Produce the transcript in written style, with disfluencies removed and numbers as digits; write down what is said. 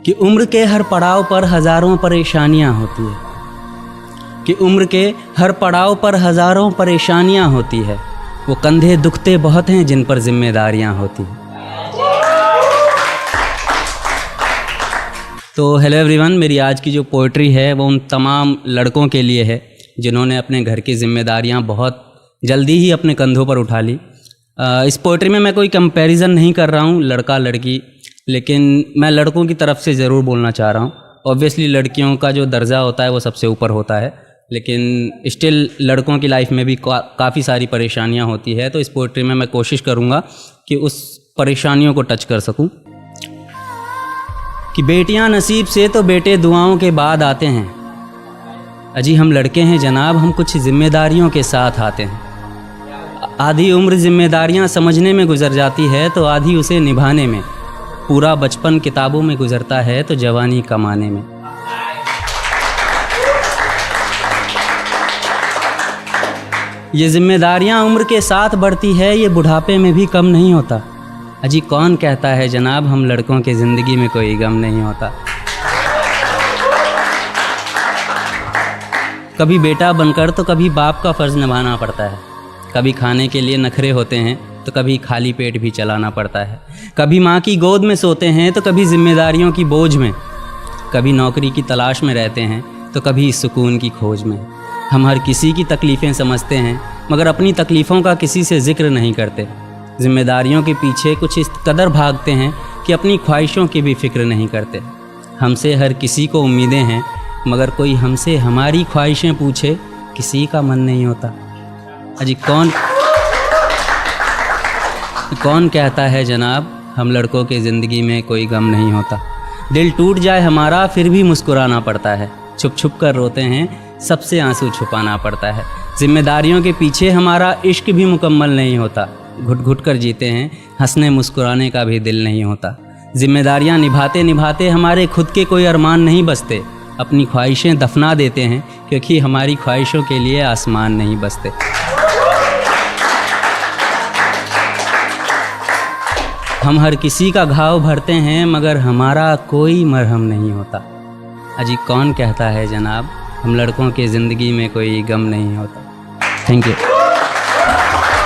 कि उम्र के हर पड़ाव पर हज़ारों परेशानियां होती है, कि उम्र के हर पड़ाव पर हज़ारों परेशानियां होती है। वो कंधे दुखते बहुत हैं जिन पर जिम्मेदारियां होती हैं। तो हेलो एवरीवन, मेरी आज की जो पोइट्री है वो उन तमाम लड़कों के लिए है जिन्होंने अपने घर की जिम्मेदारियां बहुत जल्दी ही अपने कंधों पर उठा ली। इस पोइट्री में मैं कोई कंपैरिजन नहीं कर रहा हूँ लड़का लड़की, लेकिन मैं लड़कों की तरफ से ज़रूर बोलना चाह रहा हूँ। ऑब्वियसली लड़कियों का जो दर्जा होता है वो सबसे ऊपर होता है, लेकिन स्टिल लड़कों की लाइफ में भी काफ़ी सारी परेशानियाँ होती है। तो इस पोइट्री में मैं कोशिश करूँगा कि उस परेशानियों को टच कर सकूँ। कि बेटियाँ नसीब से तो बेटे दुआओं के बाद आते हैं, अजी हम लड़के हैं जनाब, हम कुछ जिम्मेदारियों के साथ आते हैं। आधी उम्र जिम्मेदारियां समझने में गुजर जाती है तो आधी उसे निभाने में। पूरा बचपन किताबों में गुजरता है तो जवानी कमाने में। ये जिम्मेदारियां उम्र के साथ बढ़ती है, ये बुढ़ापे में भी कम नहीं होता। अजी कौन कहता है जनाब हम लड़कों के ज़िंदगी में कोई गम नहीं होता। कभी बेटा बनकर तो कभी बाप का फ़र्ज़ निभाना पड़ता है। कभी खाने के लिए नखरे होते हैं तो कभी खाली पेट भी चलाना पड़ता है। कभी माँ की गोद में सोते हैं तो कभी जिम्मेदारियों की बोझ में। कभी नौकरी की तलाश में रहते हैं तो कभी सुकून की खोज में। हम हर किसी की तकलीफ़ें समझते हैं मगर अपनी तकलीफ़ों का किसी से जिक्र नहीं करते। जिम्मेदारियों के पीछे कुछ इस कदर भागते हैं कि अपनी ख्वाहिशों की भी फिक्र नहीं करते। हमसे हर किसी को उम्मीदें हैं मगर कोई हमसे हमारी ख्वाहिशें पूछे किसी का मन नहीं होता। अजी कौन कहता है जनाब हम लड़कों के ज़िंदगी में कोई गम नहीं होता। दिल टूट जाए हमारा फिर भी मुस्कुराना पड़ता है। छुप छुप कर रोते हैं सबसे आंसू छुपाना पड़ता है। जिम्मेदारियों के पीछे हमारा इश्क भी मुकम्मल नहीं होता। घुट घुट कर जीते हैं, हंसने मुस्कुराने का भी दिल नहीं होता। जिम्मेदारियां निभाते निभाते हमारे खुद के कोई अरमान नहीं बसते। अपनी ख्वाहिशें दफना देते हैं क्योंकि हमारी ख्वाहिशों के लिए आसमान नहीं बसते। हम हर किसी का घाव भरते हैं मगर हमारा कोई मरहम नहीं होता। अजी कौन कहता है जनाब हम लड़कों के ज़िंदगी में कोई गम नहीं होता। Thank you.